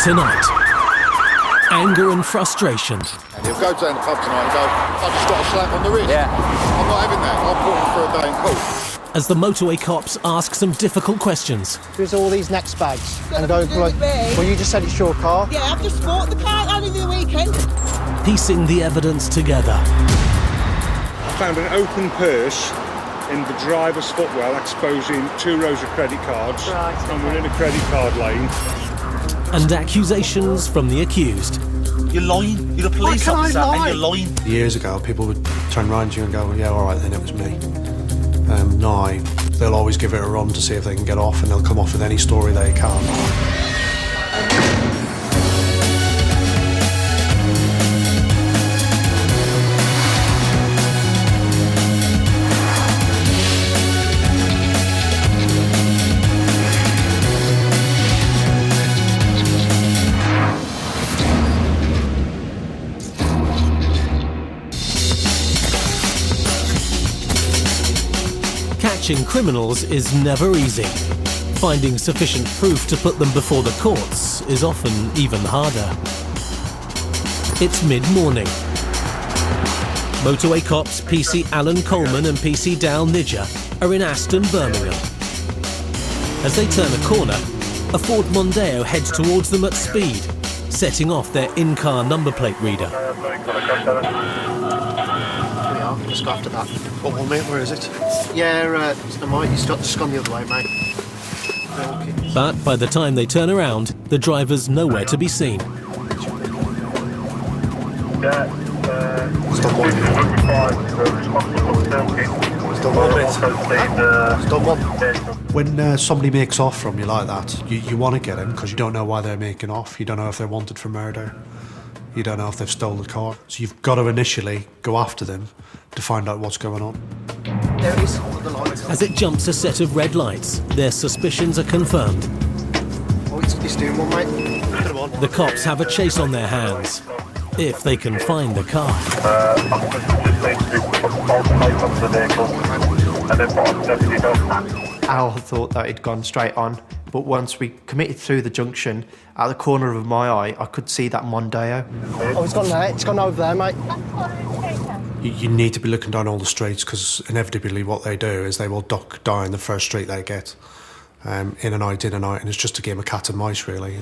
tonight. Anger and frustration. And he'll go down the pub tonight and go, I just got a slap on the wrist. Yeah. I'm not having that. I'll put him for a day in court. As the motorway cops ask some difficult questions. There's all these next bags. And go, well, you just said it's your car. Yeah, I've just bought the car only the weekend. Piecing the evidence together. I found an open purse in the driver's footwell exposing 2 rows of credit cards, and we're in a credit card lane. And accusations from the accused. You're lying. You're a police officer and you're lying. Years ago, people would turn around to you and go, yeah, all right, then it was me. Now, they'll always give it a run to see if they can get off, and they'll come off with any story they can. Catching criminals is never easy. Finding sufficient proof to put them before the courts is often even harder. It's mid-morning. Motorway cops PC Alan Coleman and PC Dal Nidja are in Aston, Birmingham. As they turn a corner, a Ford Mondeo heads towards them at speed, setting off their in-car number plate reader. Just go after that. What one, mate? Where is it? Yeah, he's just gone the other way, mate. But by the time they turn around, the driver's nowhere to be seen. Stop one. When somebody makes off from you like that, you want to get him because you don't know why they're making off. You don't know if they're wanted for murder. You don't know if they've stolen the car. So you've got to initially go after them to find out what's going on. There it is. As it jumps a set of red lights, their suspicions are confirmed. Oh, it's doing one, mate. Put him on. The cops have a chase on their hands, if they can find the car. Al thought that he'd gone straight on, but once we committed through the junction, out the corner of my eye, I could see that Mondeo. Oh, it's gone there. It's gone over there, mate. You need to be looking down all the streets because inevitably what they do is they will duck down the first street they get. In and out, and it's just a game of cat and mice, really.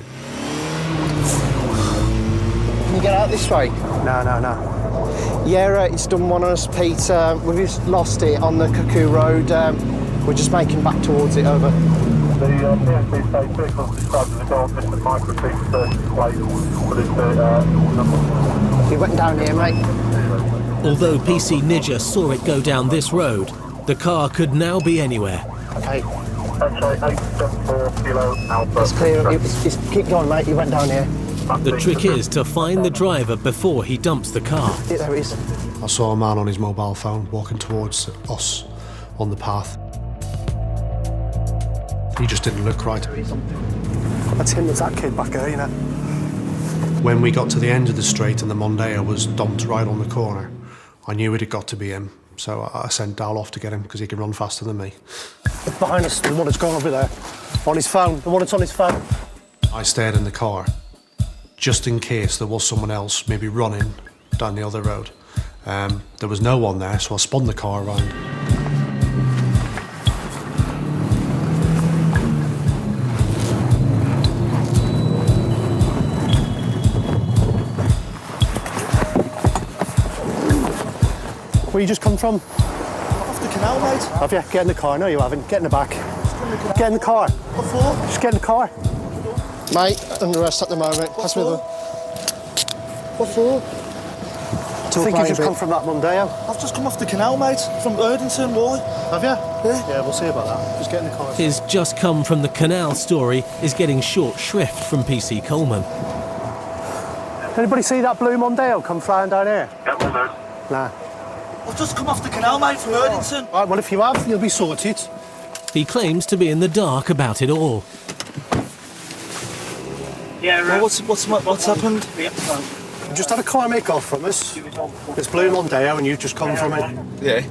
Can you get out this way? No. Yeah, it's done one on us, Pete. We've just lost it on the Cuckoo Road. We're just making back towards it, over. The PSP state vehicle described as a gold distant microchip plate, but it's He went down here, mate. Although PC Nidja saw it go down this road, the car could now be anywhere. Okay. X-ray 874 kilo Alpha. It's clear. It's keep going, mate. He went down here. The trick is to find the driver before he dumps the car. Yeah, there it is. I saw a man on his mobile phone walking towards us on the path. He just didn't look right. That's him, there's that kid back there, you know. When we got to the end of the street and the Mondeo was dumped right on the corner, I knew it had got to be him. So I sent Dal off to get him because he can run faster than me. Behind us, the one that's gone over there. On his phone, the one that's on his phone. I stayed in the car, just in case there was someone else maybe running down the other road. There was no one there, so I spun the car around. Where you just come from? Off the canal, mate. Have you? Get in the car. No, you haven't. Get in the back. Get in the car. What for? Just get in the car. Mate, under arrest at the moment. Pass me the... What for? I think you've just come from that Mondeo. I've just come off the canal, mate, from Erdington. Why? Have you? Yeah. Yeah, we'll see about that. Just get in the car. His just come from the canal story is getting short shrift from PC Coleman. Anybody see that blue Mondeo come flying down here? Yep, no. Nah. I've just come off the canal, mate, from Erdington. Right, well, if you have, you'll be sorted. He claims to be in the dark about it all. Yeah, Well, what's happened? You just had a car make off from us. It's blue Mondeo and you've just come from it. Yeah,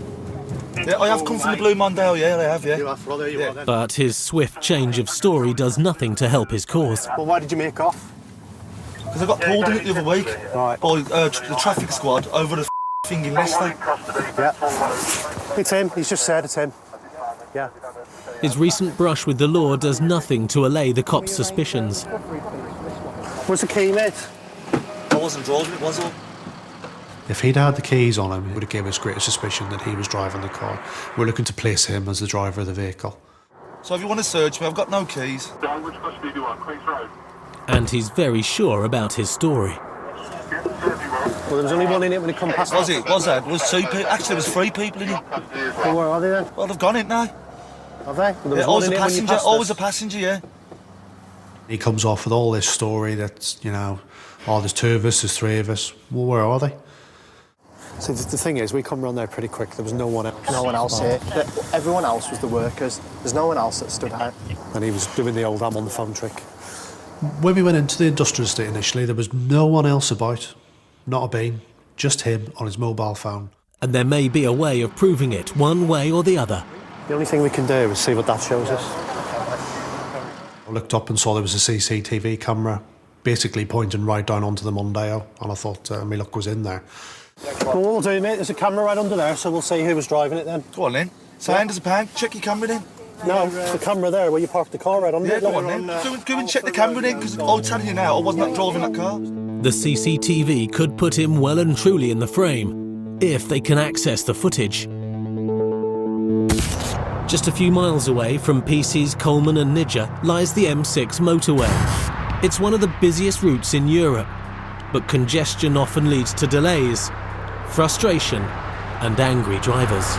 I have come from the Blue Mondale, yeah, I have, yeah. You have, well, there you are then. But his swift change of story does nothing to help his cause. Well, why did you make off? Because I got pulled in it the other week by the traffic squad over the thing in Leicester. Yeah. It's him. He's just said it's him. Yeah. His recent brush with the law does nothing to allay the cops' suspicions. Where's the key, mate? I wasn't driving, it was all. If he'd had the keys on him, it would have given us greater suspicion that he was driving the car. We're looking to place him as the driver of the vehicle. So if you want to search me, I've got no keys. Which custody do you want? Queen's Road? And he's very sure about his story. Well, there was only one in it when he come past. Was it? Was there? There was 2 people. Actually, there was 3 people in it. Well, where are they then? Well, they've gone in now. Have they? Well, there was Yeah, one always in a it when you passenger. passed Always a us. passenger, yeah. He comes off with all this story that's, you know, oh, there's 2 of us, there's 3 of us. Well, where are they? So the thing is, we come round there pretty quick. There was no one else. No one else here. Everyone else was the workers. There's no one else that stood out. And he was doing the old I'm on the phone trick. When we went into the industrial estate initially, there was no one else about. Not a bean. Just him on his mobile phone. And there may be a way of proving it, one way or the other. The only thing we can do is see what that shows us. I looked up and saw there was a CCTV camera basically pointing right down onto the Mondeo, and I thought my luck was in there. Well, what we'll do, mate, there's a camera right under there, so we'll see who was driving it then. Go on then. Sound as a pound. Check your camera then. No, the camera there where you parked the car right under Yeah, it. go on then. Go and check the camera then, because I'll tell you now, I was not driving that car. The CCTV could put him well and truly in the frame, if they can access the footage. Just a few miles away from PC's Coleman and Nidger lies the M6 motorway. It's one of the busiest routes in Europe, but congestion often leads to delays, frustration and angry drivers.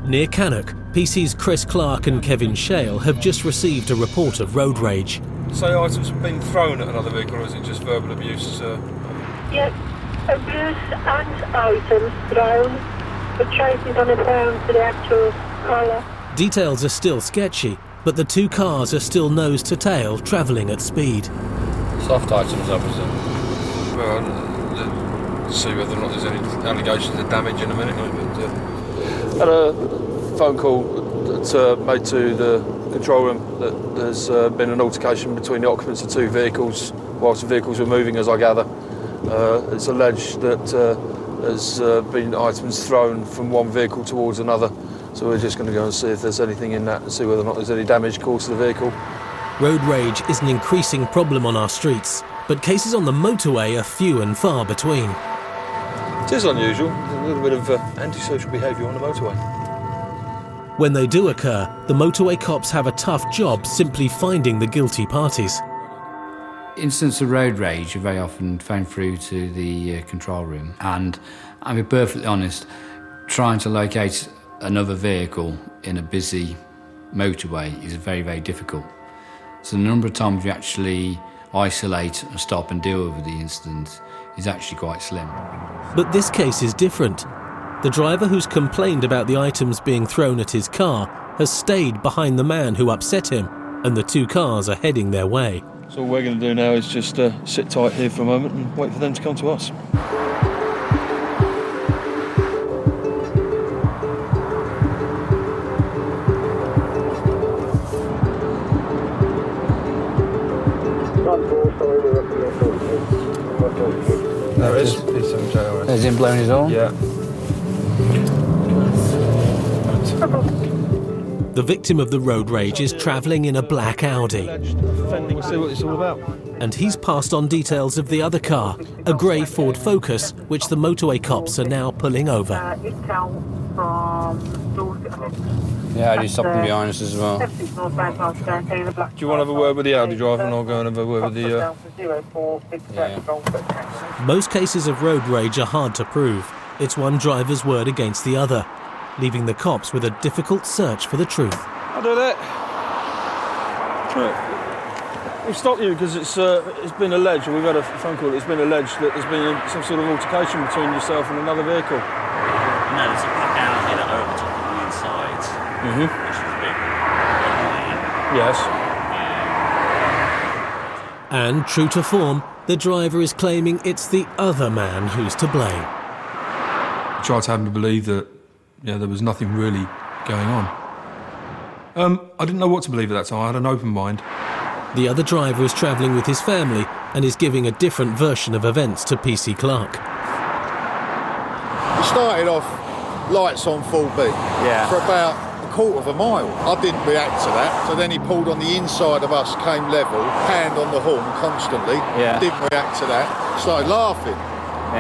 Near Cannock, PC's Chris Clark and Kevin Shale have just received a report of road rage. Say items have been thrown at another vehicle, or is it just verbal abuse? Yes, abuse and items thrown, but traces on the ground to the actual colour. Details are still sketchy, but the 2 cars are still nose to tail, travelling at speed. Soft items, I presume. Well, see whether or not there's any allegations of damage in a minute. But, had a phone call made to the control room that there's been an altercation between the occupants of 2 vehicles whilst the vehicles were moving, as I gather. It's alleged that there's been items thrown from one vehicle towards another, so we're just going to go and see if there's anything in that and see whether or not there's any damage caused to the vehicle. Road rage is an increasing problem on our streets, but cases on the motorway are few and far between. It is unusual, a little bit of antisocial behaviour on the motorway. When they do occur, the motorway cops have a tough job simply finding the guilty parties. Incidents of road rage are very often phoned through to the control room, and I'll be perfectly honest, trying to locate another vehicle in a busy motorway is very, very difficult. So the number of times you actually isolate and stop and deal with the incident is actually quite slim. But this case is different. The driver who's complained about the items being thrown at his car has stayed behind the man who upset him, and the 2 cars are heading their way. So all we're going to do now is just sit tight here for a moment and wait for them to come to us. there is. P7JRS. Has him blown his horn? Yeah. The victim of the road rage is travelling in a black Audi. We'll see what it's all about. And he's passed on details of the other car, a grey Ford Focus, which the motorway cops are now pulling over. Yeah, he's stopping behind us as well. Do you want to have a word with the Audi driver and I'll go and have a word with the... Most cases of road rage are hard to prove. It's one driver's word against the other, leaving the cops with a difficult search for the truth. I'll do that. Right. We've stopped you because it's been alleged, or we've had a phone call, it's been alleged that there's been some sort of altercation between yourself and another vehicle. No, there's a black Audi that overtook on the inside. Mm-hmm. Which is a bit... Yes. And, true to form, the driver is claiming it's the other man who's to blame. I tried to have him believe that there was nothing really going on. I didn't know what to believe at that time. I had an open mind. The other driver is travelling with his family and is giving a different version of events to PC Clark. He started off lights on full beat for about a quarter of a mile. I didn't react to that, so then he pulled on the inside of us, came level, hand on the horn constantly, didn't react to that, started laughing.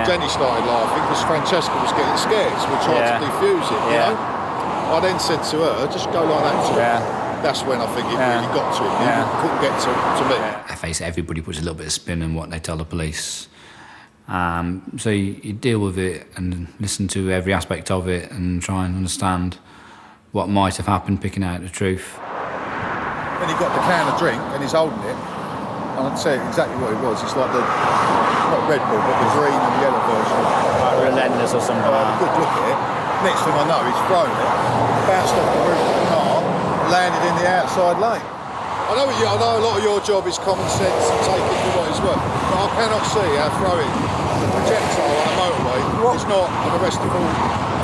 Jenny started laughing because Francesca was getting scared, so we tried to defuse it, you know? I then said to her, just go like that to him. That's when I think it really got to him. He couldn't get to me. I face everybody puts a little bit of spin on what they tell the police. So you deal with it and listen to every aspect of it and try and understand what might have happened, picking out the truth. Then he got the can of drink and he's holding it. And I'd say exactly what it was. It's like the, not Red Bull, but the green and yellow version. Like Relentless or something. Good look at it. Next thing I know, he's thrown it, bounced off the roof of the car, landed in the outside lane. I know a lot of your job is common sense and take it for what it's worth, but I cannot see how throwing a projectile on a motorway is not an arrestable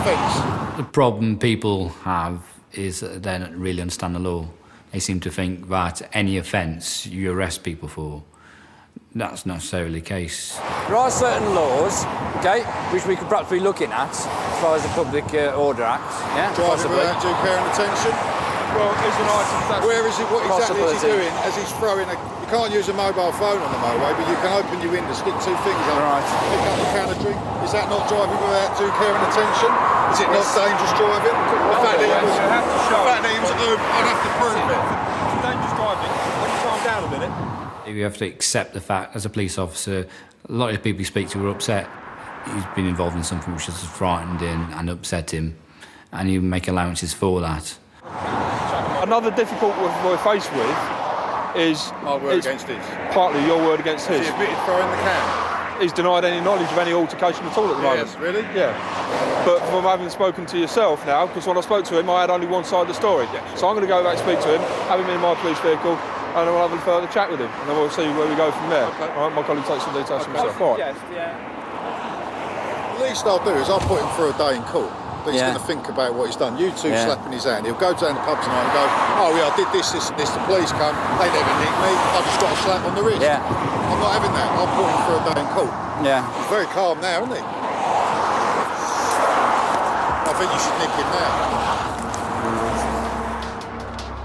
offence. The problem people have is that they don't really understand the law. They seem to think that any offence you arrest people for. That's not necessarily the case. There are certain laws, okay, which we could perhaps be looking at as far as the Public Order Act. Yeah, driving without due care and attention. Well, is an item. Where is it? What exactly is he doing as he's throwing a... You can't use a mobile phone on the motorway, but you can open your window, stick two fingers up, pick up a can of drink. Is that not driving without due care and attention? Is it not dangerous driving? The fact that he was at home, I'd have to prove it. Dangerous driving. When you calm down a minute. You have to accept the fact, as a police officer, a lot of the people you speak to are upset. He's been involved in something which has frightened him and upset him, and you make allowances for that. Another difficult we're faced with is... Our word against his. Partly your word against his. Has he admitted throwing the can? He's denied any knowledge of any altercation at all at the moment. Yes, really? Yeah. But from having spoken to yourself now, because when I spoke to him, I had only one side of the story. So I'm going to go back and speak to him, have him in my police vehicle, and then we'll have a further chat with him, and then we'll see where we go from there. Okay. All right, my colleague takes some details from himself. All right. The least I'll do is I'll put him through a day in court. But he's going to think about what he's done. You two slapping his hand. He'll go down the pub tonight and go, oh yeah, I did this, this and this. The police come, they never nicked me. I just got a slap on the wrist. Yeah. I'm not having that. I'll put him through a day in court. Yeah. He's very calm now, isn't he? I think you should nick him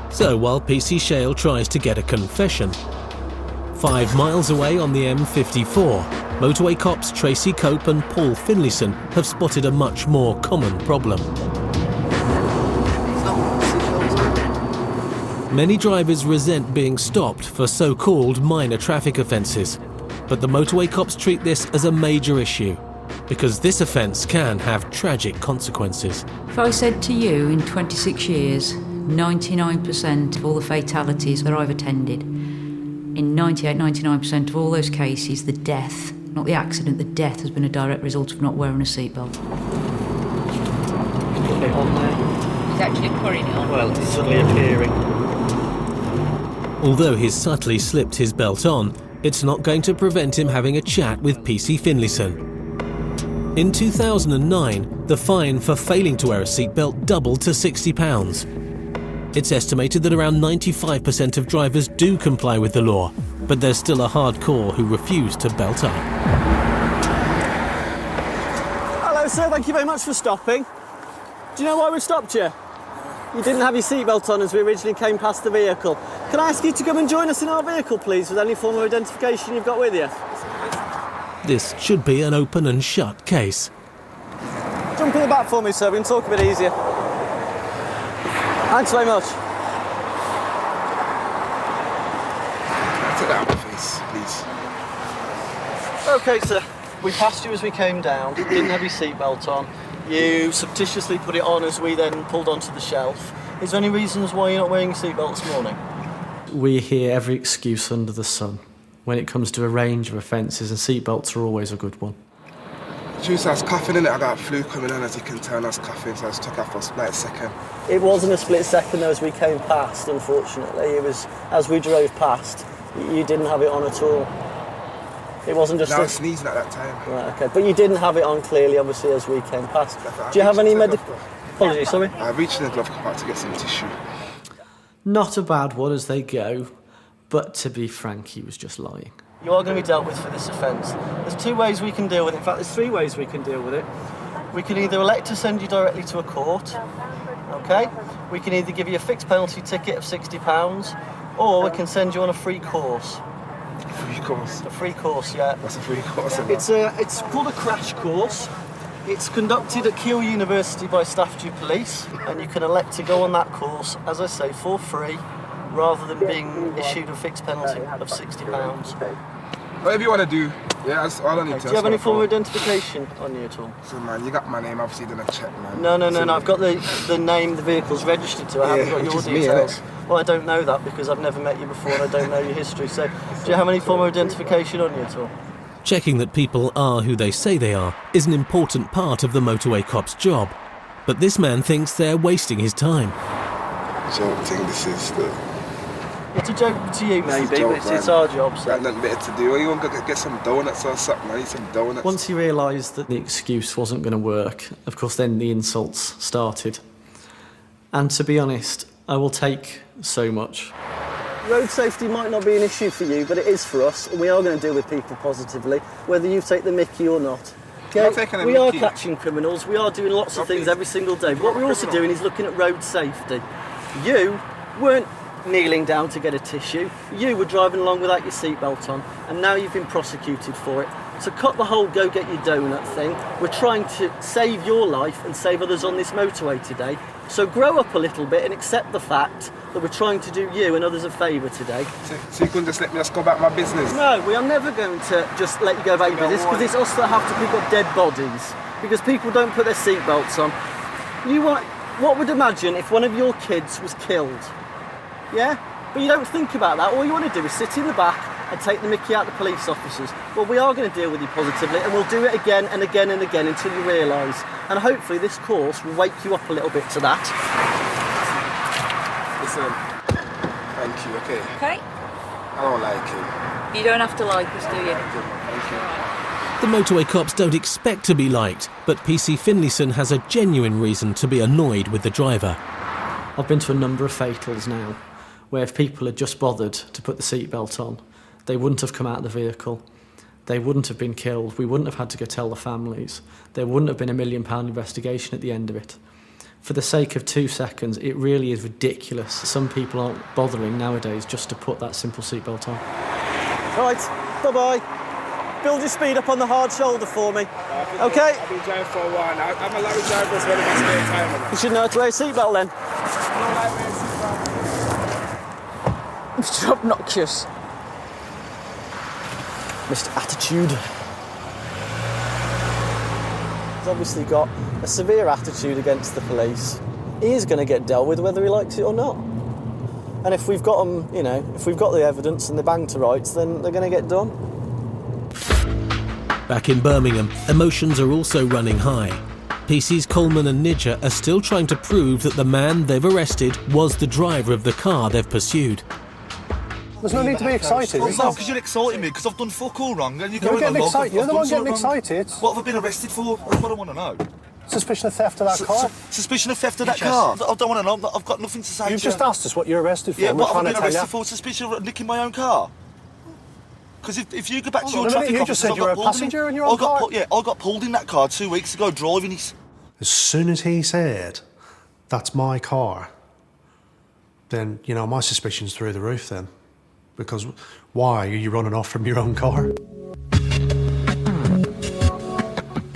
now. So while PC Shale tries to get a confession, 5 miles away on the M54, Motorway Cops Tracy Cope and Paul Finlayson have spotted a much more common problem. Many drivers resent being stopped for so-called minor traffic offences, but the Motorway Cops treat this as a major issue, because this offence can have tragic consequences. If I said to you in 26 years, 99% of all the fatalities that I've attended, in 98-99% of all those cases, the death, not the accident, the death has been a direct result of not wearing a seatbelt. Put it on there. He's actually putting it on. Well, it's suddenly appearing. Although he's subtly slipped his belt on, it's not going to prevent him having a chat with PC Finlayson. In 2009, the fine for failing to wear a seatbelt doubled to £60. It's estimated that around 95% of drivers do comply with the law, but there's still a hardcore who refuse to belt up. Hello sir, thank you very much for stopping. Do you know why we stopped you? You didn't have your seatbelt on as we originally came past the vehicle. Can I ask you to come and join us in our vehicle, please, with any form of identification you've got with you? This should be an open and shut case. Jump in the back for me, sir, we can talk a bit easier. Thanks very much. Take that out of my face, please. OK, sir. We passed you as we came down, didn't have your seatbelt on. You surreptitiously put it on as we then pulled onto the shelf. Is there any reasons why you're not wearing your seatbelt this morning? We hear every excuse under the sun. When it comes to a range of offences, and seatbelts are always a good one. Juice, I was coughing in it. I got flu coming on, as you can tell. I was coughing, so I just took off for a split second. It wasn't a split second though as we came past, unfortunately. It was as we drove past. You didn't have it on at all. It wasn't just... I was sneezing at that time. Right, OK. But you didn't have it on clearly, obviously, as we came past. Do you have any medical... Apologies, sorry? I reached in the glove compartment to get some tissue. Not a bad one as they go, But to be frank, he was just lying. You are going to be dealt with for this offence. There's 2 ways we can deal with it. In fact, there's 3 ways we can deal with it. We can either elect to send you directly to a court, okay? We can either give you a fixed penalty ticket of £60, or we can send you on a free course. Free course? A free course, yeah. What's a free course? It's called a crash course. It's conducted at Keele University by Staffordshire Police, and you can elect to go on that course, as I say, for free, rather than being issued a fixed penalty of £60. Whatever you want to do, yeah, that's all I need to. Do you have any form of identification on you at all? So, man, you got my name, obviously, done a check, man. No, I've got the name the vehicle's registered to. I haven't got your details. Well, I don't know that because I've never met you before and I don't know your history. So, do you have any form of identification on you at all? Checking that people are who they say they are is an important part of the Motorway Cops' job. But this man thinks they're wasting his time. I don't think this is the... It's a joke to you, maybe, but it's our job, so. Got nothing better to do. You want to get some donuts or something? I need some donuts. Once he realised that the excuse wasn't going to work, of course, then the insults started. And to be honest, I will take so much. Road safety might not be an issue for you, but it is for us, and we are going to deal with people positively, whether you take the mickey or not. Okay? We are catching criminals, we are doing lots of things every single day. But what we're also doing is looking at road safety. You weren't kneeling down to get a tissue, you were driving along without your seatbelt on, and now you've been prosecuted for it. So cut the whole go get your donut thing. We're trying to save your life and save others on this motorway today. So grow up a little bit and accept the fact that we're trying to do you and others a favour today. So you couldn't just let me just go about my business? No, we are never going to just let you go about your business, because it's us that have to pick up dead bodies, because people don't put their seatbelts on. What would imagine if one of your kids was killed? Yeah? But you don't think about that. All you want to do is sit in the back and take the mickey out of the police officers. Well, we are going to deal with you positively, and we'll do it again and again and again until you realise. And hopefully this course will wake you up a little bit to that. Listen, thank you, okay? Okay. I don't like it. You don't have to like us, do you? Thank you. The Motorway Cops don't expect to be liked, but PC Finlayson has a genuine reason to be annoyed with the driver. I've been to a number of fatals now, where if people had just bothered to put the seatbelt on, they wouldn't have come out of the vehicle. They wouldn't have been killed. We wouldn't have had to go tell the families. There wouldn't have been £1 million investigation at the end of it. For the sake of 2 seconds, it really is ridiculous. Some people aren't bothering nowadays just to put that simple seatbelt on. Right, bye-bye. Build your speed up on the hard shoulder for me. Okay? I've been driving for a while now. I'm a lorry driver as well as my spare time. You should know how to wear a seatbelt then. I don't like wearing seatbelt. Mr. Obnoxious. Mr. Attitude. He's obviously got a severe attitude against the police. He is going to get dealt with whether he likes it or not. And if we've got them, if we've got the evidence and they're banged to rights, then they're going to get done. Back in Birmingham, emotions are also running high. PCs Coleman and Nidger are still trying to prove that the man they've arrested was the driver of the car they've pursued. There's no need to be excited. Well, no, because you're exciting me, because I've done fuck all wrong, and you're getting excited. You're the one getting excited. What have I been arrested for? That's what I want to know. Suspicion of theft of that car. Suspicion of theft of that car? I don't want to know. I've got nothing to say. You've just asked us what you're arrested for. Yeah, what have I been arrested for? Suspicion of nicking my own car? Because if you go back to your traffic officer... You just said you were a passenger in your own car. I got pulled in that car 2 weeks ago driving it. As soon as he said, that's my car, then, my suspicion's through the roof then. Because why are you running off from your own car?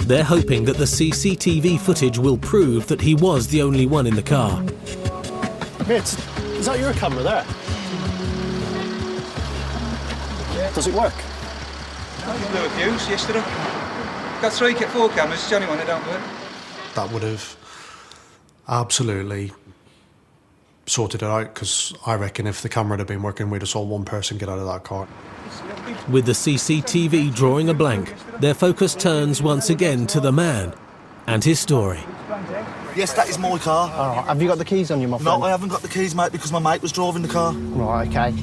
They're hoping that the CCTV footage will prove that he was the only one in the car. Mate, is that your camera there? Does it work? I blew a fuse yesterday. Got 4 cameras, it's the only one that don't work. That would have absolutely sorted it out, because I reckon if the camera had been working, we'd have saw one person get out of that car. With the CCTV drawing a blank, their focus turns once again to the man and his story. Yes, that is my car. All right. Have you got the keys on you, my friend? No, I haven't got the keys, mate, because my mate was driving the car. Right, OK.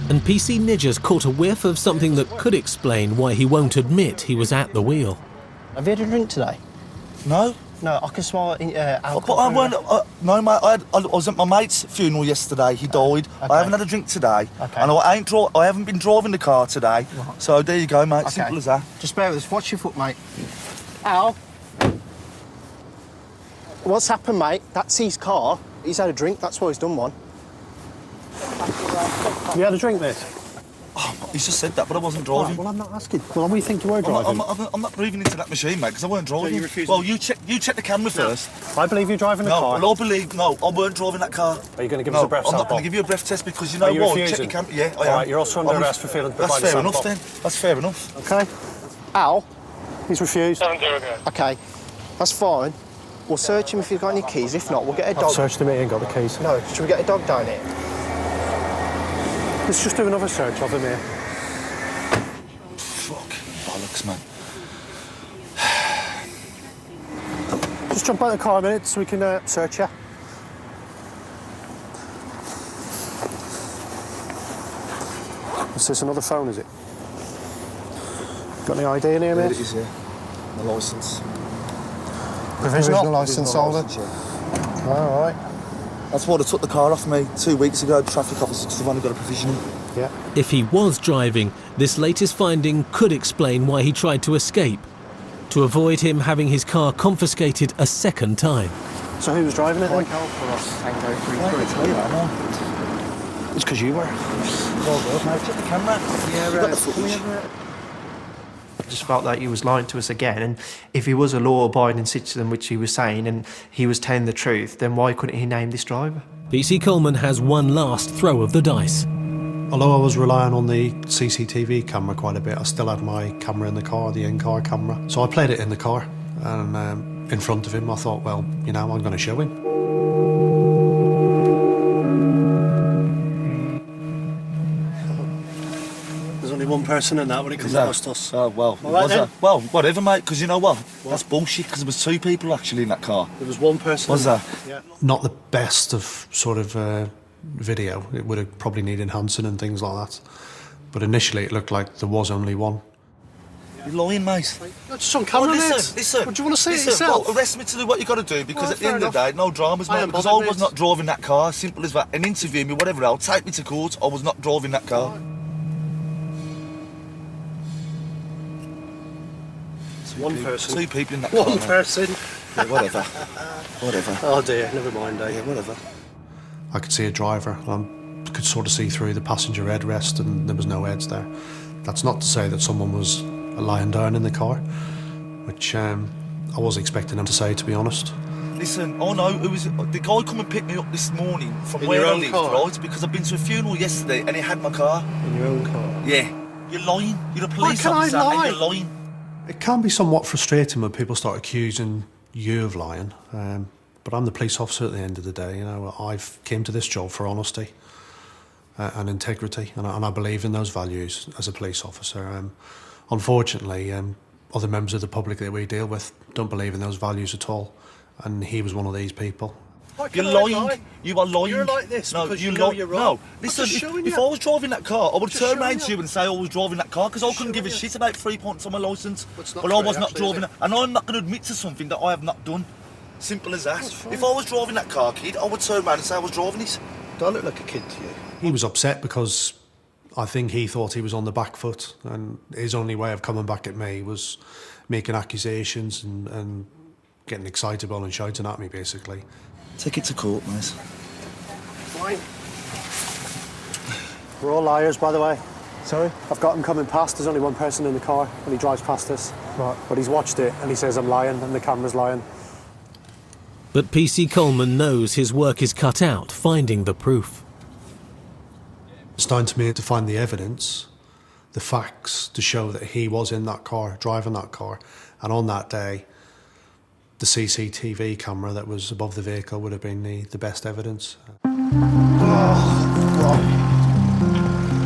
And PC Nidger's caught a whiff of something that could explain why he won't admit he was at the wheel. Have you had a drink today? No. No, I can smell alcohol. But I weren't. No, mate. I was at my mate's funeral yesterday. He died. Okay. I haven't had a drink today, Okay. and I haven't been driving the car today. Right. So there you go, mate. Okay. Simple as that. Just bear with us. Watch your foot, mate. Al. What's happened, mate? That's his car. He's had a drink. That's why he's done one. You had a drink, mate? Oh, he's just said that, but I wasn't driving. Right, well, I'm not asking. Well, we think you were driving. I'm not breathing into that machine, mate, because I weren't driving. So you refuse? Well, you check the camera first. I believe you're driving the car. No, I weren't driving that car. Are you going to give us a breath sample? I'm not going to give you a breath test because you know you what? refusing? Check your camera. Yeah, I am. All right, you're also under arrest for failing to provide That's a fair sample. enough, then. That's fair enough. Okay. Al, he's refused. Okay, that's fine. We'll search him if you've got any keys. If not, we'll get a dog. I've searched him, he ain't got the keys. No, should we get a dog down here? Let's just do another search of him here. Fuck. Bollocks, man. Just jump out of the car a minute so we can search you. Is this another phone, is it? Got any ID in here, mate? It is, yeah. My licence. Provisional licence holder. Yeah. All right. That's why they took the car off me 2 weeks ago, the traffic officers, because I've only got a provisional. Yeah. If he was driving, this latest finding could explain why he tried to escape, to avoid him having his car confiscated a second time. So who was driving it then? It's because you were. Well done, mate. Check the camera. Yeah, you got the footage. I just felt like he was lying to us again, and if he was a law-abiding citizen, which he was saying, and he was telling the truth, then why couldn't he name this driver? PC Coleman has one last throw of the dice. Although I was relying on the CCTV camera quite a bit, I still had my camera in the car, the in-car camera. So I played it in the car, and in front of him I thought, well, you know, I'm going to show him. There's only one person in that when it comes to us. Oh, well, All right, was then. that? Well, whatever, mate, because you know what? That's bullshit, because there was 2 people actually in that car. There was one person. Was there? Yeah. Not the best of sort of video. It would have probably needed enhancing and things like that. But initially it looked like there was only one. You're lying, mate. That's just on camera, mate. Listen. What, do you want to see it listen, yourself? Well, arrest me to do what you got to do, because Well, at the end of the fair day, no dramas, I mate, am because I bothered, was mate. not driving that car, simple as that. And interview me, whatever else, take me to court, I was not driving that car. One person. 2 people in that car. One mate. person. Yeah, whatever. Whatever. Oh dear, never mind, eh? Yeah, whatever. I could see a driver. I could sort of see through the passenger headrest, and there was no heads there. That's not to say that someone was lying down in the car, which I was expecting them to say, to be honest. Listen, I know it was the guy come and picked me up this morning from In where your I own lived, car? right? Because I've been to a funeral yesterday and he had my car. In your own car? Yeah. You're lying. You're a police can I officer lie? and you're lying. It can be somewhat frustrating when people start accusing you of lying, but I'm the police officer at the end of the day. You know, I've came to this job for honesty and integrity, and I believe in those values as a police officer. Unfortunately, other members of the public that we deal with don't believe in those values at all, and he was one of these people. You're lying. You are lying. You're like this no, because you you know lie. you're wrong. No, I'm listen, just showing if you. I was driving that car, I would Just turn showing around to you. you and say I was driving that car because I couldn't give a shit about 3 points on my licence. Well, it's not But I true, was not actually, driving is it. And I'm not going to admit to something that I have not done. Simple as that. If I was driving that car, kid, I would turn around and say I was driving it. Do I look like a kid to you? He was upset because I think he thought he was on the back foot, and his only way of coming back at me was making accusations and getting excitable and shouting at me, basically. Take it to court, mate. Fine. We're all liars, by the way. Sorry? I've got him coming past. There's only one person in the car when he drives past us. Right. But he's watched it and he says I'm lying and the camera's lying. But PC Coleman knows his work is cut out finding the proof. It's down to me to find the evidence, the facts to show that he was in that car, driving that car, and on that day, the CCTV camera that was above the vehicle would have been the best evidence.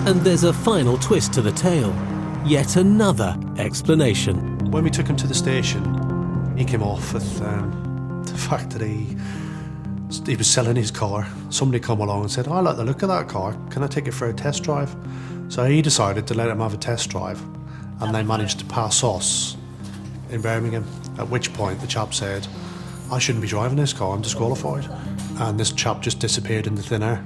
And there's a final twist to the tale. Yet another explanation. When we took him to the station, he came off with the fact that he was selling his car. Somebody come along and said, I like the look of that car, can I take it for a test drive? So he decided to let him have a test drive, and they managed to pass us in Birmingham, at which point the chap said, I shouldn't be driving this car, I'm disqualified. And this chap just disappeared into thin air,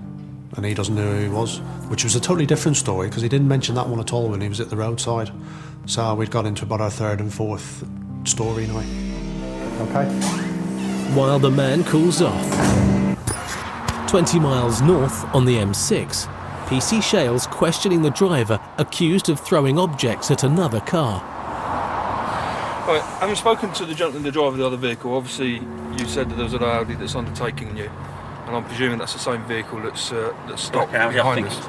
and he doesn't know who he was, which was a totally different story because he didn't mention that one at all when he was at the roadside. So we'd got into about our third and fourth story now. Okay. While the man cools off, 20 miles north on the M6, PC Shale's questioning the driver accused of throwing objects at another car. Right, having spoken to the gentleman, the driver of the other vehicle, obviously you said that there was an Audi that's undertaking you, and I'm presuming that's the same vehicle that's stopped behind us.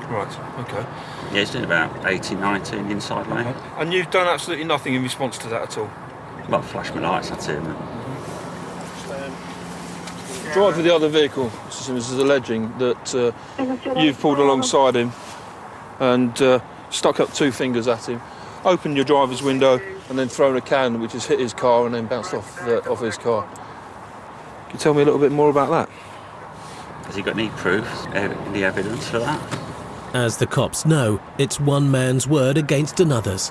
Right, okay. Yeah, he's doing about 80, 90 in the inside lane. Okay. And you've done absolutely nothing in response to that at all? Well, flash my lights, that's it. The driver of the other vehicle, Mr. Simmons, is alleging that you've pulled alongside him and stuck up two fingers at him, opened your driver's window and then thrown a can which has hit his car and then bounced off his car. Can you tell me a little bit more about that? Has he got any proof, any evidence for that? As the cops know, it's one man's word against another's.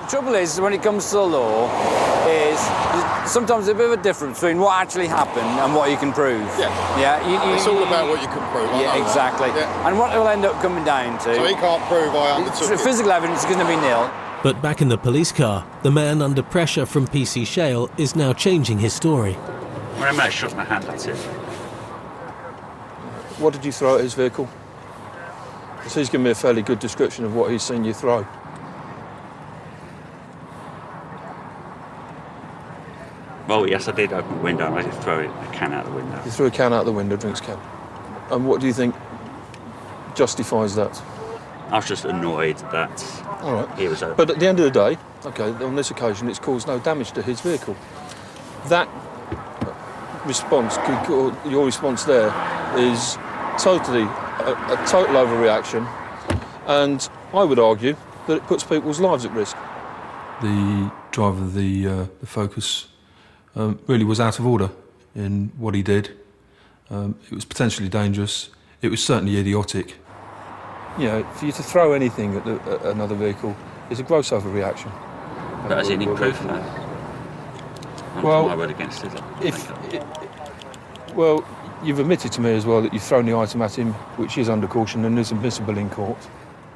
The trouble is, when it comes to the law, is sometimes there's a bit of a difference between what actually happened and what you can prove. Yeah. It's all about what you can prove. Yeah, exactly. Yeah. And what it will end up coming down to... So he can't prove I undertook it. Physical evidence is going to be nil. But back in the police car, the man under pressure from PC Shale is now changing his story. Well, I might have shook my hand, that's it. What did you throw at his vehicle? Because he's given me a fairly good description of what he's seen you throw. Well, yes, I did open the window and I did throw a can out the window. You threw a can out the window, drinks can. And what do you think justifies that? I was just annoyed that he was open. But at the end of the day, OK, on this occasion, it's caused no damage to his vehicle. That response, your response there, is totally a total overreaction, and I would argue that it puts people's lives at risk. The driver of the Focus really was out of order in what he did. It was potentially dangerous. It was certainly idiotic. You know, for you to throw anything at another vehicle is a gross overreaction. But has he any proof of that? Well, my word against it. Well, you've admitted to me as well that you've thrown the item at him, which is under caution and is admissible in court.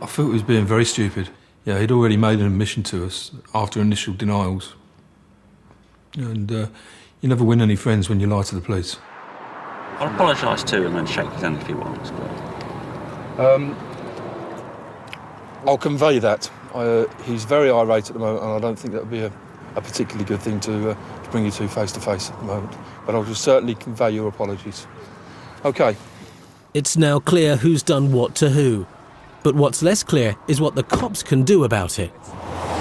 I thought he was being very stupid. Yeah, he'd already made an admission to us after initial denials. And you never win any friends when you lie to the police. I'll apologise to him and shake his hand if he wants. I'll convey that. He's very irate at the moment, and I don't think that would be a particularly good thing to bring you two face to face at the moment. But I'll just certainly convey your apologies. OK. It's now clear who's done what to who. But what's less clear is what the cops can do about it.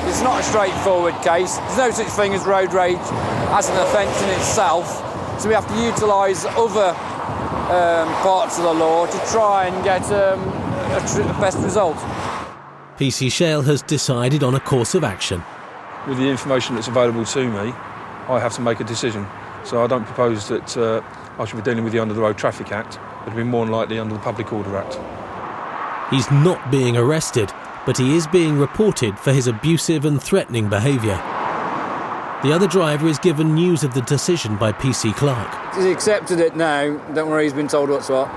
It's not a straightforward case. There's no such thing as road rage as an offence in itself. So we have to utilise other parts of the law to try and get a best result. PC Shale has decided on a course of action. With the information that's available to me, I have to make a decision. So I don't propose that I should be dealing with you under the Road Traffic Act. It'd be more than likely under the Public Order Act. He's not being arrested, but he is being reported for his abusive and threatening behaviour. The other driver is given news of the decision by PC Clark. He's accepted it now. Don't worry, he's been told what's what.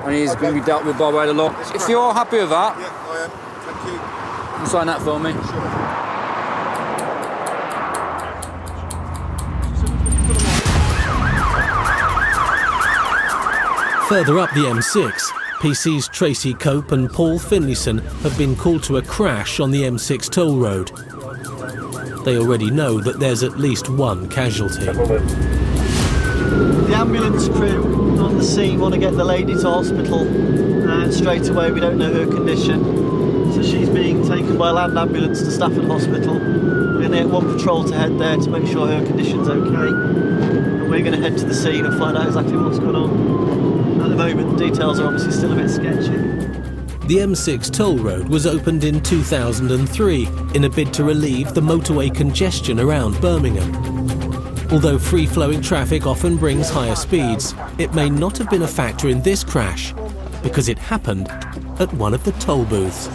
And he's going to be dealt with by way of the law. If you're happy with that... Yeah, I am. Thank you. You sign that for me. Further up the M6, PC's Tracy Cope and Paul Finlayson have been called to a crash on the M6 toll road. They already know that there's at least one casualty. The ambulance crew on the scene want to get the lady to hospital straight away. We don't know her condition, so she's being taken by a land ambulance to Stafford Hospital. We're going to get one patrol to head there to make sure her condition's okay, and we're going to head to the scene and find out exactly what's going on. At the moment, the details are obviously still a bit sketchy. The M6 toll road was opened in 2003 in a bid to relieve the motorway congestion around Birmingham. Although free-flowing traffic often brings higher speeds, it may not have been a factor in this crash because it happened at one of the toll booths.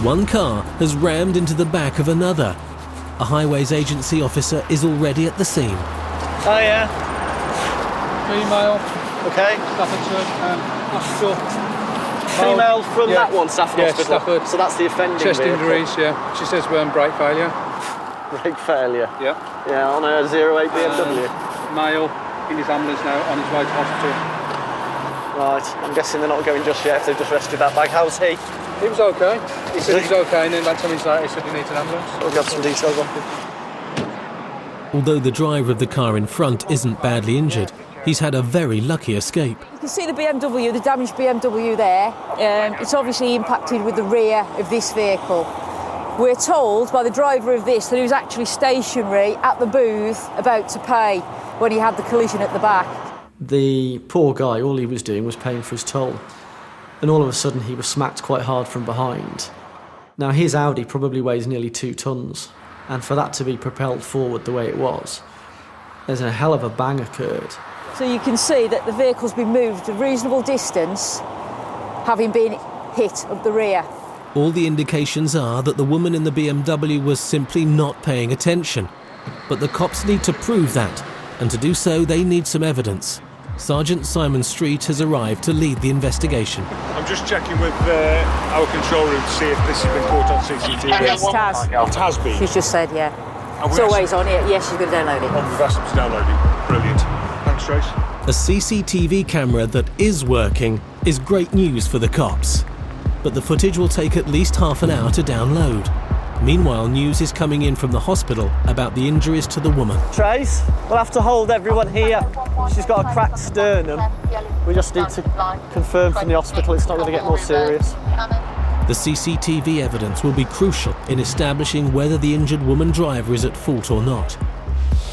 One car has rammed into the back of another. A highways agency officer is already at the scene. Oh, yeah. Female. Okay. Staffordshire. Hospital. Female from Yeah. that one, Stafford Yeah, Hospital. Stafford. So that's the offending Chest vehicle. injuries, yeah. She says we're on brake failure. Brake failure? Yeah. Yeah, on a 08 BMW. Male in his ambulance now, on his way to hospital. Right, I'm guessing they're not going just yet if they've just rescued that bag. How's he? He was okay. He said he was okay, and then about 10 minutes later he said he needs an ambulance. We'll grab some details off him. Although the driver of the car in front isn't badly injured, he's had a very lucky escape. You can see the BMW, the damaged BMW there. It's obviously impacted with the rear of this vehicle. We're told by the driver of this that he was actually stationary at the booth about to pay when he had the collision at the back. The poor guy, all he was doing was paying for his toll. And all of a sudden he was smacked quite hard from behind. Now his Audi probably weighs nearly 2 tonnes, and for that to be propelled forward the way it was, there's a hell of a bang occurred. So you can see that the vehicle's been moved a reasonable distance, having been hit up the rear. All the indications are that the woman in the BMW was simply not paying attention. But the cops need to prove that, and to do so they need some evidence. Sergeant Simon Street has arrived to lead the investigation. I'm just checking with our control room to see if this has been caught on CCTV. Yes, it has. It has been? She's just said, yeah. It's always on here. Yes, she's going to download it. Oh, we've asked them to download it. Brilliant. Thanks, Trace. A CCTV camera that is working is great news for the cops. But the footage will take at least half an hour to download. Meanwhile, news is coming in from the hospital about the injuries to the woman. Trace, we'll have to hold everyone here. She's got a cracked sternum. We just need to confirm from the hospital it's not going to get more serious. The CCTV evidence will be crucial in establishing whether the injured woman driver is at fault or not.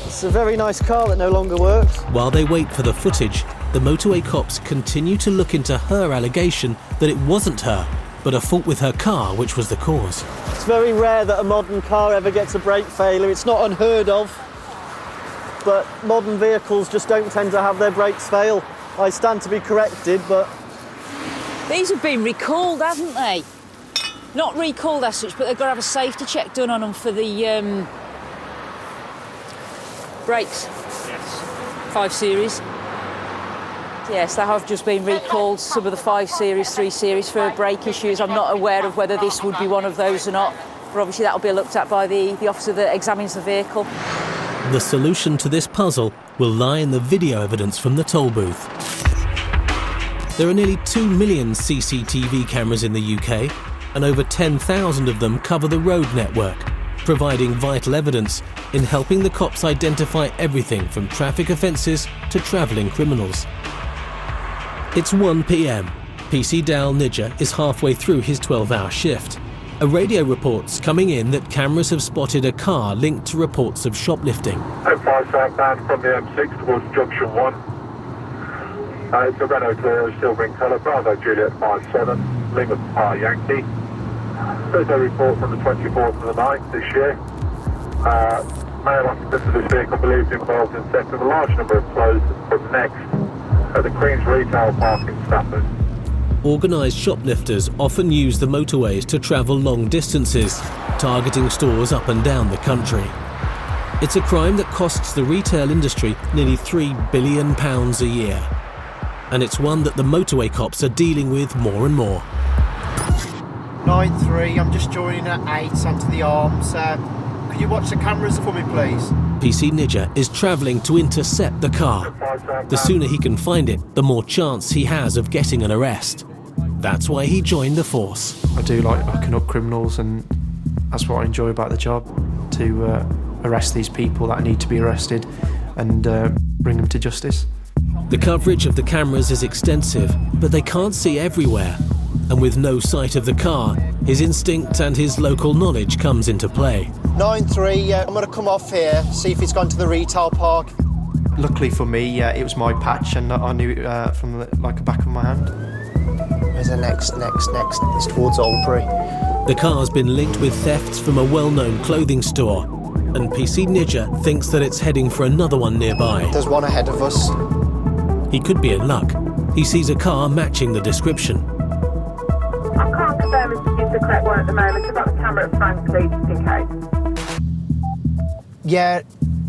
It's a very nice car that no longer works. While they wait for the footage, the Motorway Cops continue to look into her allegation that it wasn't her, but a fault with her car which was the cause. It's very rare that a modern car ever gets a brake failure. It's not unheard of, but modern vehicles just don't tend to have their brakes fail. I stand to be corrected, but... These have been recalled, haven't they? Not recalled as such, but they've got to have a safety check done on them for the brakes. Yes. 5 Series. Yes, they have just been recalled, some of the 5 Series, 3 Series for brake issues. I'm not aware of whether this would be one of those or not, but obviously that will be looked at by the officer that examines the vehicle. The solution to this puzzle will lie in the video evidence from the toll booth. There are nearly 2 million CCTV cameras in the UK, and over 10,000 of them cover the road network, providing vital evidence in helping the cops identify everything from traffic offences to travelling criminals. It's 1 p.m. PC Dal Nidja is halfway through his 12-hour shift. A radio report's coming in that cameras have spotted a car linked to reports of shoplifting. 05 southbound from the M6 towards Junction 1. It's a Renault Clio, silver in colour, Bravo Juliet 57, Lima Papa Yankee. There's a report from the 24th of the 9th this year. Male occupant of this vehicle believed involved in theft of a large number of clothes from Next at the Queen's Retail Park in Stafford. Organised shoplifters often use the motorways to travel long distances, targeting stores up and down the country. It's a crime that costs the retail industry nearly £3 billion a year. And it's one that the Motorway Cops are dealing with more and more. 9-3, I'm just joining at 8 onto the arms. Could you watch the cameras for me, please? PC Nidja is travelling to intercept the car. The sooner he can find it, the more chance he has of getting an arrest. That's why he joined the force. I do like locking up criminals, and that's what I enjoy about the job, to arrest these people that need to be arrested and bring them to justice. The coverage of the cameras is extensive, but they can't see everywhere. And with no sight of the car, his instinct and his local knowledge comes into play. 9-3, I'm going to come off here, see if it's gone to the retail park. Luckily for me, it was my patch, and I knew it from the back of my hand. Where's the next? It's towards Albury. The car's been linked with thefts from a well-known clothing store, and PC Nidja thinks that it's heading for another one nearby. There's one ahead of us. He could be in luck. He sees a car matching the description. I can't confirm if this is the correct one at the moment. I've got the camera at Frankley, just in case. Yeah,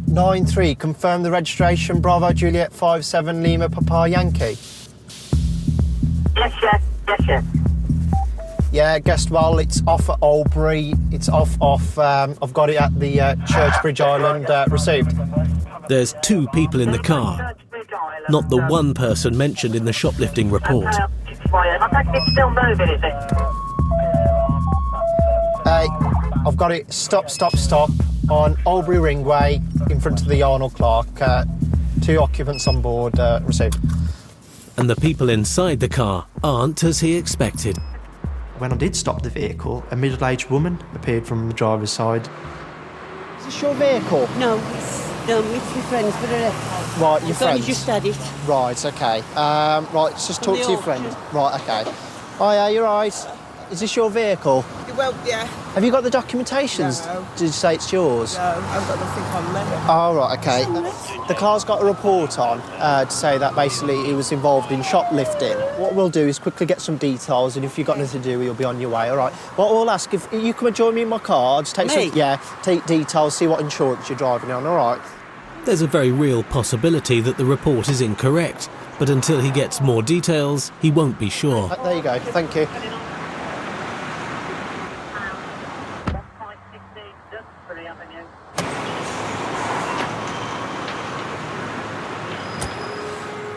93, confirm the registration, Bravo Juliet 57 Lima Papa Yankee. Yes. Yeah, guessed well, it's off at Albury, it's off, I've got it at the Churchbridge Island, received. There's 2 people in the car, not the one person mentioned in the shoplifting report. I think it's still moving, is it? I've got it, stop, on Albury Ringway, in front of the Arnold Clark, 2 occupants on board, received. And the people inside the car aren't as he expected. When I did stop the vehicle, a middle-aged woman appeared from the driver's side. Is this your vehicle? No, it's my friend's, but right, your friend. just had it. Right, okay. Right, just talk to your friend. Right, okay. Oh yeah, you're right. Is this your vehicle? Well, yeah. Have you got the documentations? No. Did you say it's yours? No, I've got nothing on there. Oh, right, okay. The car's got a report on to say that basically he was involved in shoplifting. What we'll do is quickly get some details, and if you've got nothing to do, you'll be on your way, all right? What we'll ask, if you come and join me in my car, I'll just take take details, see what insurance you're driving on, all right? There's a very real possibility that the report is incorrect, but until he gets more details, he won't be sure. There you go, thank you.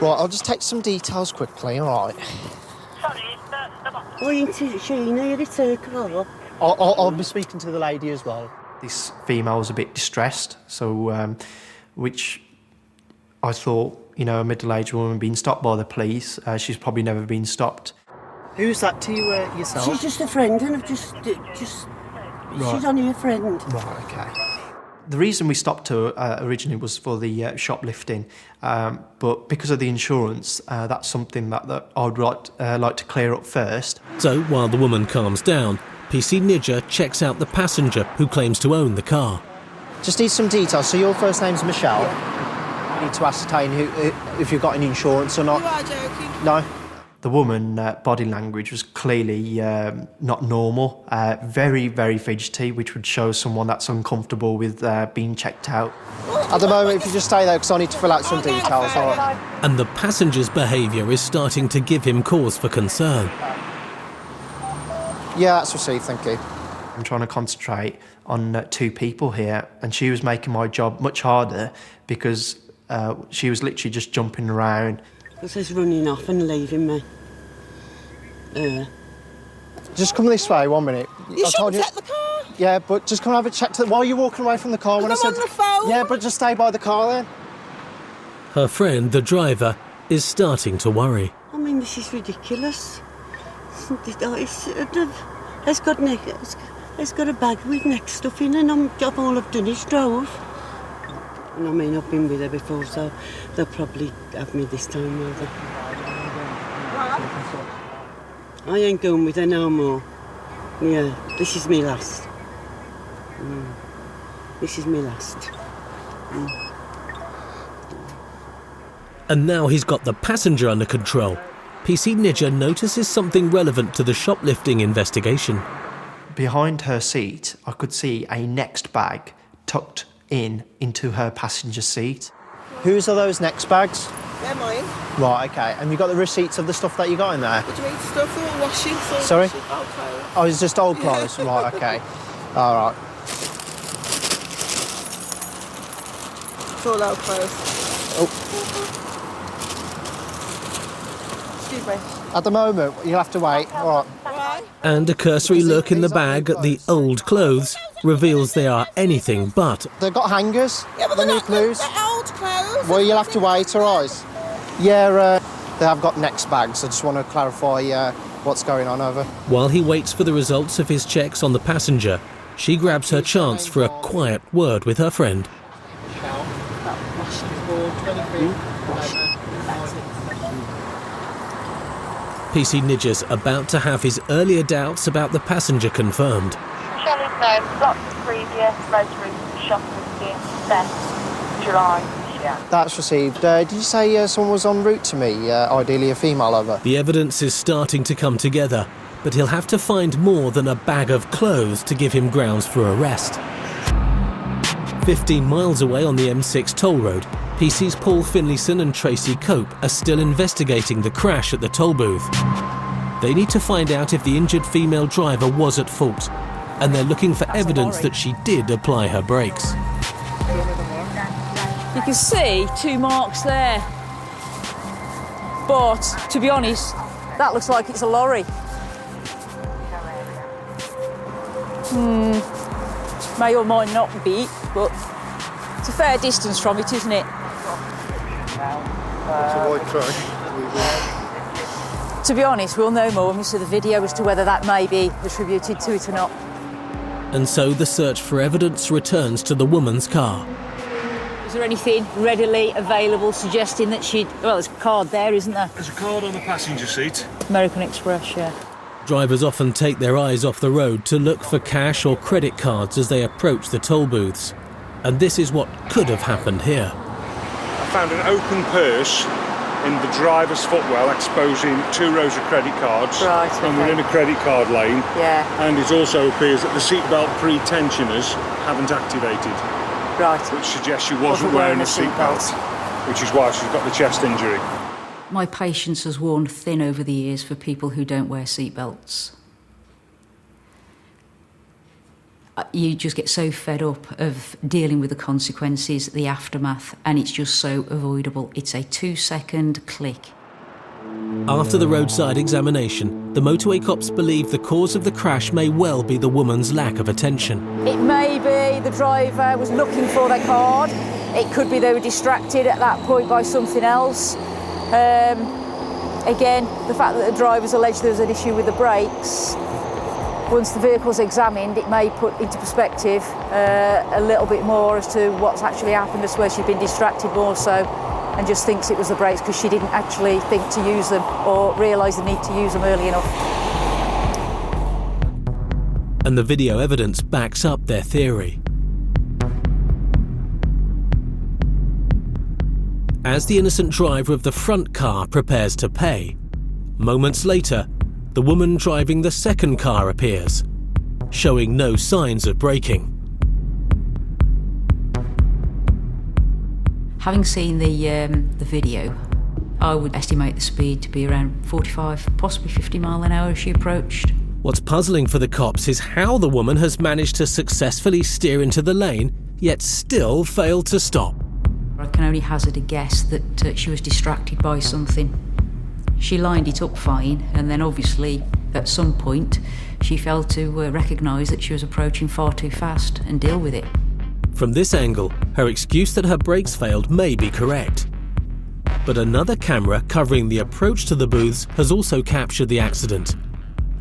Right, I'll just take some details quickly, all right? Why ain't she near the circle? I'll be speaking to the lady as well. This female was a bit distressed, so which I thought, you know, a middle-aged woman being stopped by the police, she's probably never been stopped. Who's that to you yourself? She's just a friend, and I've just Right. she's only a friend. Right, okay. The reason we stopped her originally was for the shoplifting, but because of the insurance, that's something that I'd like to clear up first. So, while the woman calms down, PC Nidja checks out the passenger who claims to own the car. Just need some details. So your first name's Michelle. You need to ascertain if you've got any insurance or not. You are joking. No? The woman body language was clearly not normal, very, very fidgety, which would show someone that's uncomfortable with being checked out. At the moment, if you just stay there, because I need to fill out some details, all right? And the passenger's behaviour is starting to give him cause for concern. Yeah, that's received, thank you. I'm trying to concentrate on 2 people here, and she was making my job much harder because she was literally just jumping around. This is running off and leaving me. Just come this way, 1 minute. You shouldn't take the car. Yeah, but just come have a chat while you're walking away from the car. When I said, on the phone. Yeah, but just stay by the car then. Her friend, the driver, is starting to worry. I mean, this is ridiculous. It's got a bag with neck stuff in, and all I've done is drove. And I mean, I've been with her before, so they'll probably have me this time, will they? I ain't going with her no more. Yeah, this is me last. This is me last. And now he's got the passenger under control. PC Nidja notices something relevant to the shoplifting investigation. Behind her seat, I could see a next bag tucked into her passenger seat. Whose are those next bags? They're mine. Right, okay. And you got the receipts of the stuff that you got in there? What do you mean, stuff or washing? Sorry? Washing, old clothes. Oh, it's just old clothes? Yeah. Right, okay. All right. It's all old clothes. Oh. Excuse me. At the moment, you'll have to wait. All right. And a cursory look in the bag at the old clothes reveals they are anything but. They've got hangers. Yeah, but they're new clothes. They're old clothes. Well, you'll have to wait, all right? Yeah, they have got next bags. I just want to clarify what's going on over. While he waits for the results of his checks on the passenger, she grabs her chance for a quiet word with her friend. PC Nidja's about to have his earlier doubts about the passenger confirmed. Shelley's known lots of previous motoring shoplifting theft, July this year. That's received. Did you say someone was en route to me, ideally a female lover? The evidence is starting to come together, but he'll have to find more than a bag of clothes to give him grounds for arrest. 15 miles away on the M6 toll road, PC's Paul Finlayson and Tracy Cope are still investigating the crash at the toll booth. They need to find out if the injured female driver was at fault, and they're looking for evidence that she did apply her brakes. You can see 2 marks there. But, to be honest, that looks like it's a lorry. May or might not be, but it's a fair distance from it, isn't it? It's a white truck. To be honest, we'll know more when we see the video as to whether that may be attributed to it or not. And so the search for evidence returns to the woman's car. Is there anything readily available suggesting that she'd... Well, there's a card there, isn't there? There's a card on the passenger seat. American Express, yeah. Drivers often take their eyes off the road to look for cash or credit cards as they approach the toll booths. And this is what could have happened here. I found an open purse in the driver's footwell exposing 2 rows of credit cards. Right, okay. And we're in a credit card lane. Yeah. And it also appears that the seatbelt pre-tensioners haven't activated. Right. Which suggests she wasn't wearing a seatbelt, which is why she's got the chest injury. My patience has worn thin over the years for people who don't wear seatbelts. You just get so fed up of dealing with the consequences, the aftermath, and it's just so avoidable. It's a 2-second click. After the roadside examination, the motorway cops believe the cause of the crash may well be the woman's lack of attention. It may be the driver was looking for their card. It could be they were distracted at that point by something else. Again, the fact that the drivers alleged there was an issue with the brakes, once the vehicle's examined, it may put into perspective a little bit more as to what's actually happened, as to where she'd been distracted more so, and just thinks it was the brakes because she didn't actually think to use them or realise the need to use them early enough. And the video evidence backs up their theory. As the innocent driver of the front car prepares to pay, moments later, the woman driving the second car appears, showing no signs of braking. Having seen the video, I would estimate the speed to be around 45, possibly 50 mile an hour as she approached. What's puzzling for the cops is how the woman has managed to successfully steer into the lane, yet still failed to stop. I can only hazard a guess that she was distracted by something. She lined it up fine, and then obviously at some point she failed to recognise that she was approaching far too fast and deal with it. From this angle, her excuse that her brakes failed may be correct. But another camera covering the approach to the booths has also captured the accident,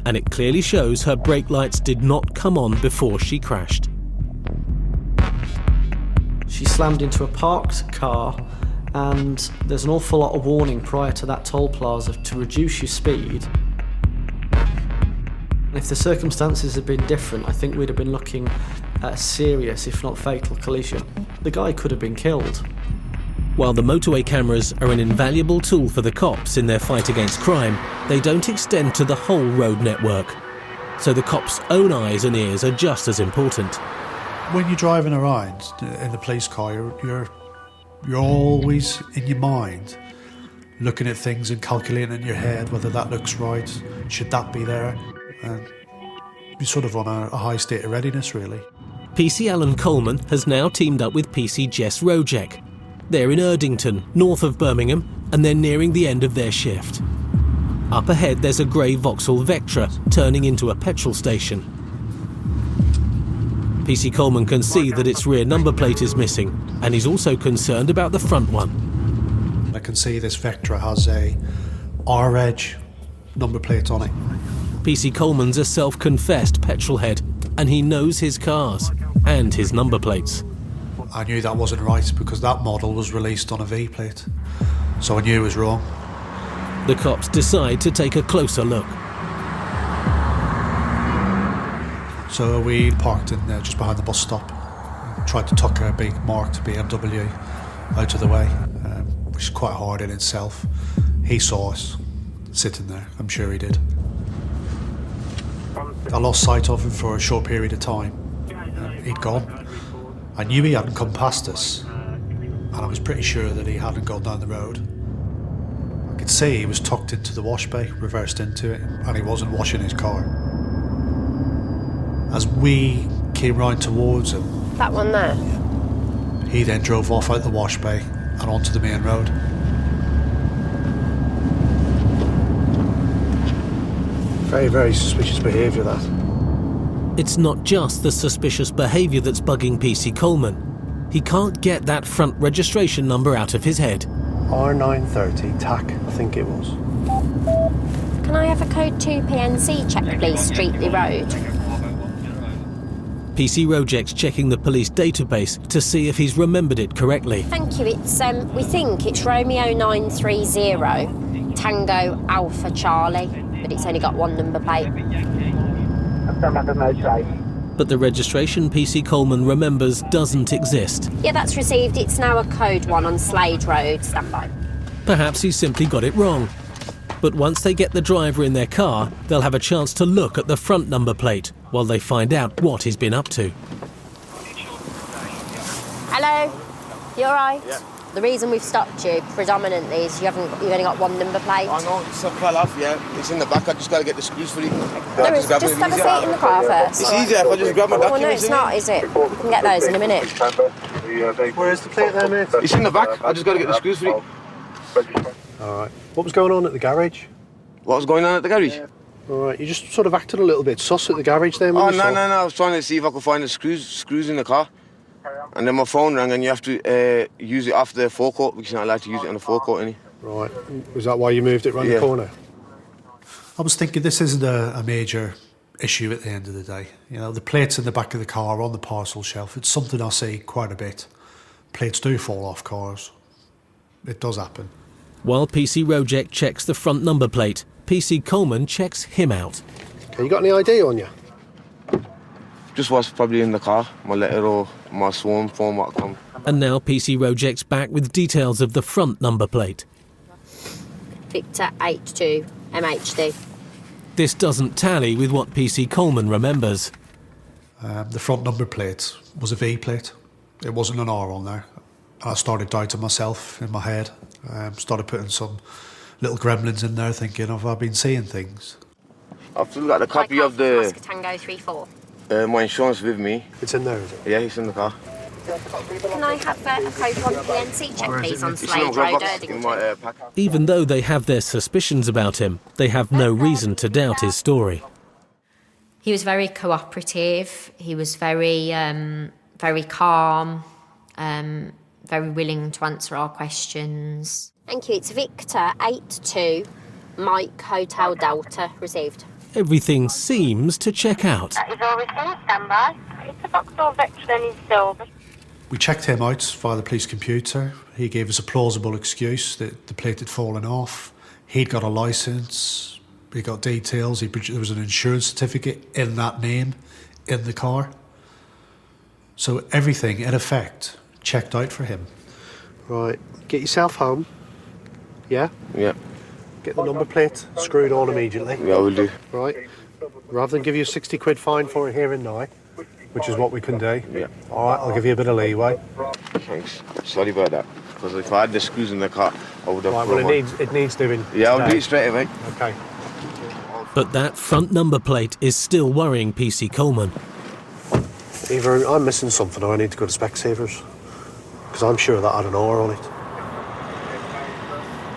and it clearly shows her brake lights did not come on before she crashed. She slammed into a parked car, and there's an awful lot of warning prior to that toll plaza to reduce your speed. And if the circumstances had been different, I think we'd have been looking at a serious, if not fatal, collision. The guy could have been killed. While the motorway cameras are an invaluable tool for the cops in their fight against crime, they don't extend to the whole road network. So the cops' own eyes and ears are just as important. When you're driving around in the police car, you're always in your mind looking at things and calculating in your head whether that looks right, should that be there, and you're sort of on a high state of readiness, really. PC Alan Coleman has now teamed up with PC Jess Rojek. They're in Erdington, north of Birmingham, and they're nearing the end of their shift. Up ahead there's a grey Vauxhall Vectra turning into a petrol station. PC Coleman can see that its rear number plate is missing, and he's also concerned about the front one. I can see this Vectra has a R-Edge number plate on it. PC Coleman's a self-confessed petrolhead, and he knows his cars and his number plates. I knew that wasn't right because that model was released on a V plate, so I knew it was wrong. The cops decide to take a closer look. So we parked in just behind the bus stop, tried to tuck a big marked BMW out of the way, which is quite hard in itself. He saw us sitting there, I'm sure he did. I lost sight of him for a short period of time. He'd gone. I knew he hadn't come past us, and I was pretty sure that he hadn't gone down the road. I could see he was tucked into the wash bay, reversed into it, and he wasn't washing his car. As we came round towards him, That one there? he then drove off out the wash bay and onto the main road. Very, very suspicious behaviour, that. It's not just the suspicious behaviour that's bugging PC Coleman. He can't get that front registration number out of his head. R930 TAC, I think it was. Can I have a code 2 PNC check, please, Streetley Road? PC Rojek's checking the police database to see if he's remembered it correctly. Thank you. It's we think it's Romeo 930 Tango Alpha Charlie, but it's only got one number plate. But the registration PC Coleman remembers doesn't exist. Yeah, that's received. It's now a code 1 on Slade Road. Stand by. Perhaps he simply got it wrong. But once they get the driver in their car, they'll have a chance to look at the front number plate while they find out what he's been up to. Hello, you all right? Yeah. The reason we've stopped you predominantly is you've only got one number plate. I know, it's a fell off, yeah. It's in the back, I just got to get the screws for it. There is, just have a seat in the car first. It's easier if I just grab my documents. Well, no, it's not, is it? You can get those in a minute. Where's the plate there, mate? It's in the back, I just got to get the screws for it. Alright. What was going on at the garage? What was going on at the garage? Alright, you just sort of acted a little bit sus at the garage there. Oh, no, I was trying to see if I could find the screws in the car. And then my phone rang and you have to use it off the forecourt because you're not allowed to use it on the forecourt, any. Right. Was that why you moved it round the corner? I was thinking this isn't a major issue at the end of the day. You know, the plates in the back of the car on the parcel shelf, it's something I see quite a bit. Plates do fall off cars. It does happen. While PC Rojek checks the front number plate, PC Coleman checks him out. Okay, you got any ID on you? Just what's probably in the car, my letter or my sworn form what come. And now PC Rojek's back with details of the front number plate. Victor 82 MHD. This doesn't tally with what PC Coleman remembers. The front number plate was a V plate. It wasn't an R on there. I started doubting myself in my head. Started putting some little gremlins in there thinking, have I been seeing things? I've still got a copy of the... Tango 34. My insurance with me. It's in there, is it? Yeah, it's in the car. Can I have a code 1 PNC check, please, on Slade Road, Erdington? Even though they have their suspicions about him, they have no reason to doubt his story. He was very cooperative. He was very calm, very willing to answer our questions. Thank you. It's Victor 82 Mike Hotel Delta received. Everything seems to check out. That is all received, stand by. It's a Vauxhall Vectren in silver. We checked him out via the police computer. He gave us a plausible excuse that the plate had fallen off. He'd got a licence. He got details. There was an insurance certificate in that name in the car. So everything, in effect, checked out for him. Right. Get yourself home. Yeah? Yeah. Get the number plate screwed on immediately. Yeah, we'll do. Right. Rather than give you a 60 quid fine for it here and now, which is what we can do. Yeah. All right, I'll give you a bit of leeway. Thanks. Sorry about that. Because if I had the screws in the car, I would have... Right, well, it needs doing. Yeah, I'll do it straight away. Okay. But that front number plate is still worrying PC Coleman. Either I'm missing something or I need to go to Specsavers. Because I'm sure that had an R on it.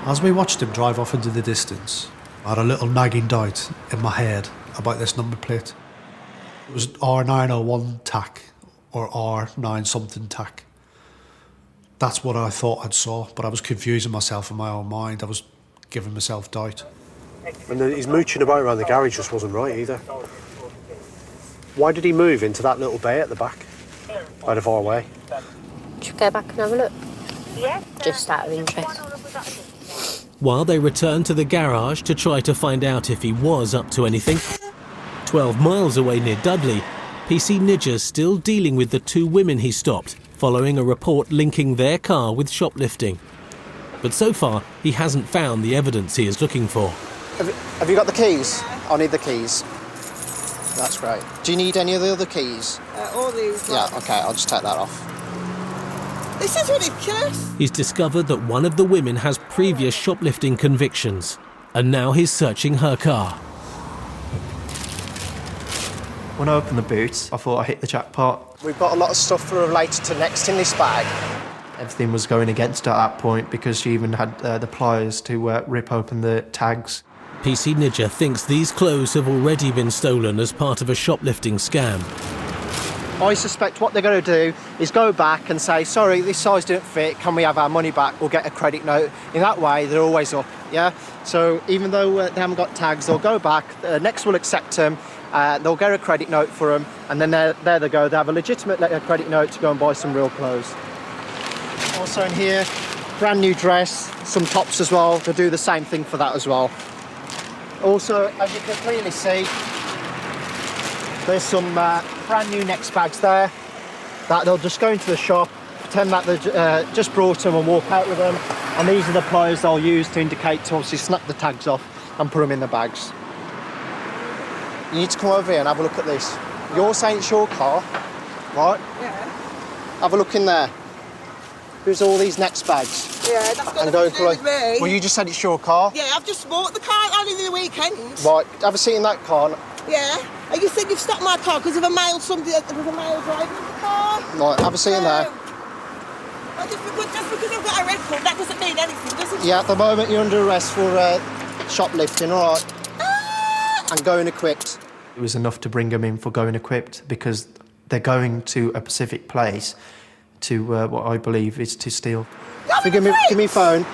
As we watched him drive off into the distance, I had a little nagging doubt in my head about this number plate. It was R901 TAC or R9 something TAC. That's what I thought I'd saw, but I was confusing myself in my own mind. I was giving myself doubt. And his mooching about around the garage just wasn't right either. Why did he move into that little bay at the back, out of our way? Should we go back and have a look? Yes. Just out of interest. While they returned to the garage to try to find out if he was up to anything, 12 miles away near Dudley, PC Nidger's still dealing with the two women he stopped, following a report linking their car with shoplifting. But so far, he hasn't found the evidence he is looking for. Have you got the keys? I'll need the keys. That's great. Do you need any of the other keys? All these. Yeah, okay, I'll just take that off. This is ridiculous. He's discovered that one of the women has previous shoplifting convictions, and now he's searching her car. When I opened the boot, I thought I hit the jackpot. We've got a lot of stuff related to next in this bag. Everything was going against her at that point because she even had the pliers to rip open the tags. PC Nidja thinks these clothes have already been stolen as part of a shoplifting scam. I suspect what they're going to do is go back and say, sorry, this size didn't fit, can we have our money back? We'll get a credit note. In that way, they're always up, yeah? So even though they haven't got tags, they'll go back, next will accept them, they'll get a credit note for them, and then there they go, they have a legitimate credit note to go and buy some real clothes. Also in here, brand new dress, some tops as well, they'll do the same thing for that as well. Also, as you can clearly see, there's some brand new next bags there that they'll just go into the shop, pretend that they just brought them and walk out with them. And these are the pliers they'll use to indicate to obviously snap the tags off and put them in the bags. You need to come over here and have a look at this. You're saying it's your car, right? Yeah. Have a look in there. There's all these next bags. Yeah, that's got nothing to do with me. Well, you just said it's your car. Yeah, I've just bought the car only the weekend. Right, have a seat in that car. Yeah, and you said you've stopped my car because of a male, there was a male driving the car. Right, have a seat in there. Well, just because I've got a record, that doesn't mean anything, does it? Yeah, at the moment you're under arrest for shoplifting, all right? And going equipped. It was enough to bring them in for going equipped because they're going to a specific place to what I believe is to steal. Give me your phone.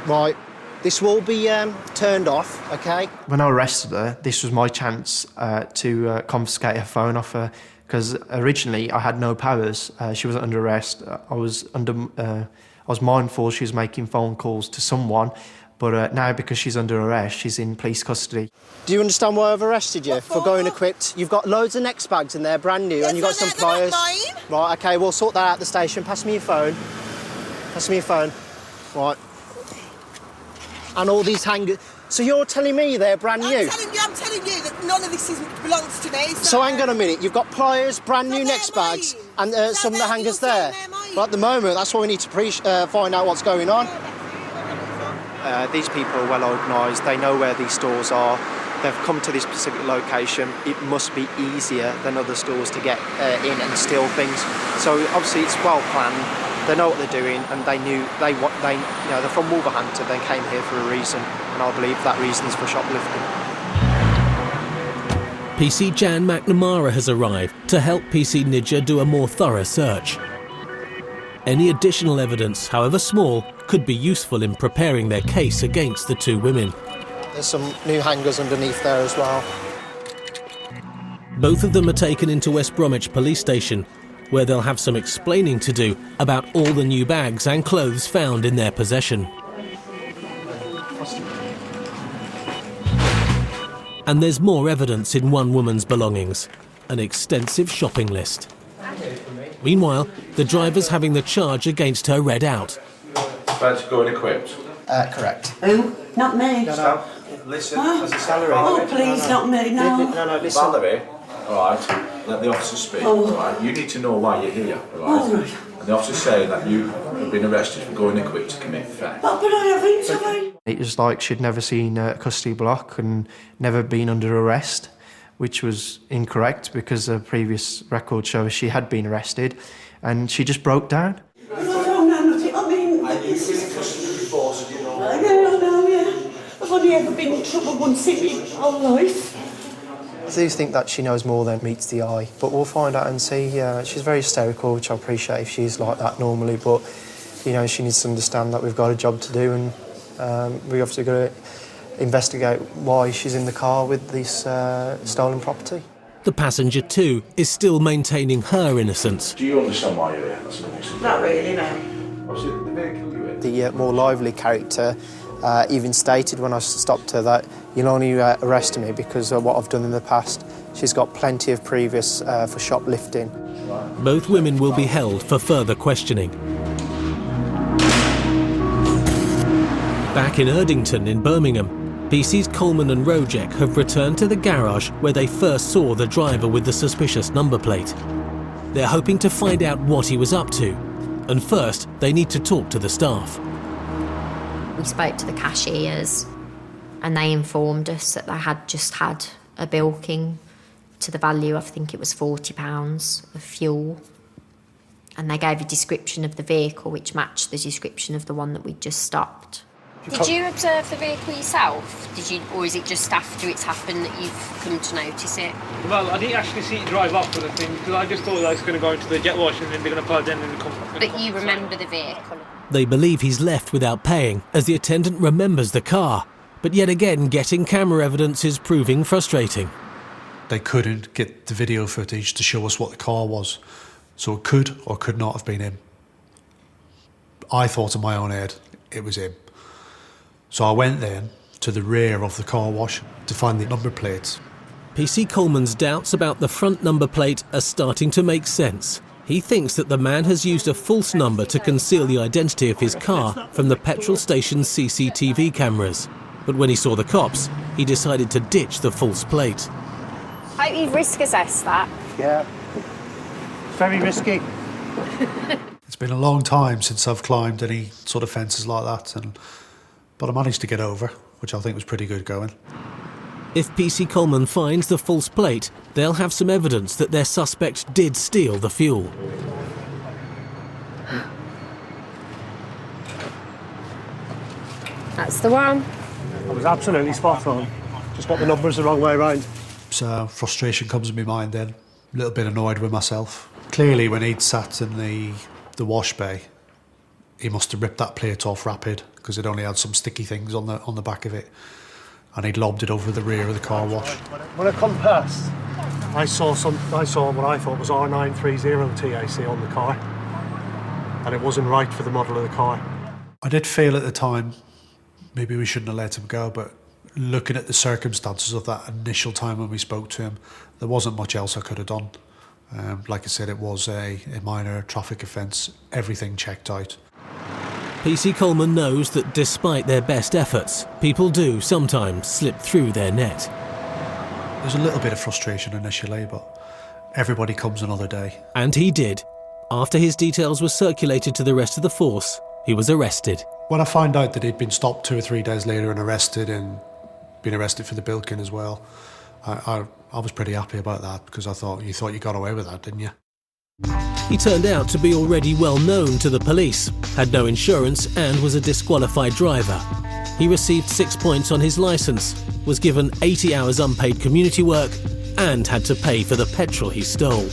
Right, this will be turned off, okay? When I arrested her, this was my chance to confiscate her phone off her because originally I had no powers. She wasn't under arrest. I was mindful she was making phone calls to someone, but now because she's under arrest, she's in police custody. Do you understand why I've arrested you? For going equipped. You've got loads of next bags in there, brand new, and you've got some pliers. Right, okay, we'll sort that out at the station. Pass me your phone. Pass me your phone. Right. And all these hangers. So you're telling me they're brand new? I'm telling you that none of this belongs to me. So hang on a minute. You've got pliers, brand new next bags, and some of the hangers there. But at the moment, that's why we need to find out what's going on. These people are well organised. They know where these stores are. They've come to this specific location. It must be easier than other stores to get in and steal things. So obviously it's well planned. They know what they're doing, and they're from Wolverhampton. They came here for a reason, and I believe that reason is for shoplifting. PC Jan McNamara has arrived to help PC Nidja do a more thorough search. Any additional evidence, however small, could be useful in preparing their case against the two women. There's some new hangers underneath there as well. Both of them are taken into West Bromwich Police Station, where they'll have some explaining to do about all the new bags and clothes found in their possession. And there's more evidence in one woman's belongings, an extensive shopping list. Meanwhile, the driver's having the charge against her read out. About to go in equipped? Correct. Who? Not me. No. Listen, Huh? as a salary. Oh, please, not me, no. No, listen. Valerie, all right, let the officer speak, Oh. all right? You need to know why you're here, all right? All right. And the officer's saying that you have been arrested for going equipped to commit theft. But I haven't, have I? It was like she'd never seen a custody block and never been under arrest, which was incorrect because her previous record shows she had been arrested, and she just broke down. I don't know nothing. I mean... And you've been in custody before, so you know... I know, yeah. I've only ever been in trouble once in my whole life. I do think that she knows more than meets the eye, but we'll find out and see. She's very hysterical, which I appreciate if she's like that normally, but you know, she needs to understand that we've got a job to do, and we obviously got to investigate why she's in the car with this stolen property. The passenger too is still maintaining her innocence. Do you understand why you're here? Not really, no. Obviously, the vehicle you're in. The more lively character even stated when I stopped her that you'll only arrest me because of what I've done in the past. She's got plenty of previous for shoplifting. Both women will be held for further questioning. Back in Erdington in Birmingham, PC's Coleman and Rojek have returned to the garage where they first saw the driver with the suspicious number plate. They're hoping to find out what he was up to, and first they need to talk to the staff. We spoke to the cashiers and they informed us that they had just had a bilking to the value, I think it was £40 of fuel. And they gave a description of the vehicle which matched the description of the one that we'd just stopped. Did you observe the vehicle yourself? Or is it just after it's happened that you've come to notice it? Well, I didn't actually see it drive off with the thing because I just thought I was going to go into the jet wash and then they're going to plug it in and come. But you remember the vehicle? They believe he's left without paying, as the attendant remembers the car. But yet again, getting camera evidence is proving frustrating. They couldn't get the video footage to show us what the car was, so it could or could not have been him. I thought in my own head it was him. So I went then to the rear of the car wash to find the number plates. PC Coleman's doubts about the front number plate are starting to make sense. He thinks that the man has used a false number to conceal the identity of his car from the petrol station's CCTV cameras. But when he saw the cops, he decided to ditch the false plate. Hope you've risk assessed that. Yeah. Very risky. It's been a long time since I've climbed any sort of fences like that, but I managed to get over, which I think was pretty good going. If PC Coleman finds the false plate, they'll have some evidence that their suspect did steal the fuel. That's the one. I was absolutely spot on. Just got the numbers the wrong way round. So frustration comes in my mind then. A little bit annoyed with myself. Clearly when he'd sat in the wash bay, he must have ripped that plate off rapid because it only had some sticky things on the back of it. And he'd lobbed it over the rear of the car wash. When I come past, I saw what I thought was R930 TAC on the car. And it wasn't right for the model of the car. I did feel at the time maybe we shouldn't have let him go, but looking at the circumstances of that initial time when we spoke to him, there wasn't much else I could have done. Like I said, it was a minor traffic offence, everything checked out. PC Coleman knows that despite their best efforts, people do sometimes slip through their net. There's a little bit of frustration initially, but everybody comes another day. And he did. After his details were circulated to the rest of the force, he was arrested. When I found out that he'd been stopped 2 or 3 days later and been arrested for the bilking as well, I was pretty happy about that because I thought you got away with that, didn't you? He turned out to be already well known to the police, had no insurance and was a disqualified driver. He received 6 points on his licence, was given 80 hours unpaid community work and had to pay for the petrol he stole.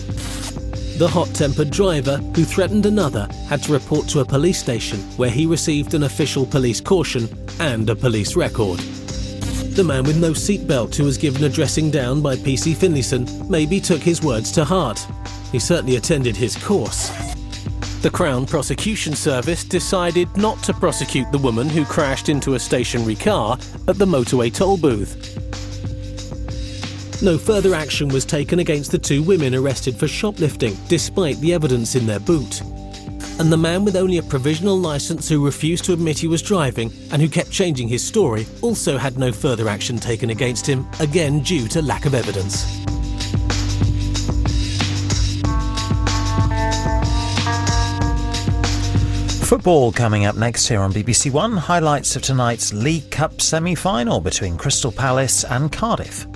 The hot-tempered driver, who threatened another, had to report to a police station where he received an official police caution and a police record. The man with no seatbelt who was given a dressing down by PC Finlayson maybe took his words to heart. He certainly attended his course. The Crown Prosecution Service decided not to prosecute the woman who crashed into a stationary car at the motorway toll booth. No further action was taken against the 2 women arrested for shoplifting, despite the evidence in their boot. And the man with only a provisional licence who refused to admit he was driving and who kept changing his story also had no further action taken against him, again due to lack of evidence. Football coming up next here on BBC One. Highlights of tonight's League Cup semi-final between Crystal Palace and Cardiff.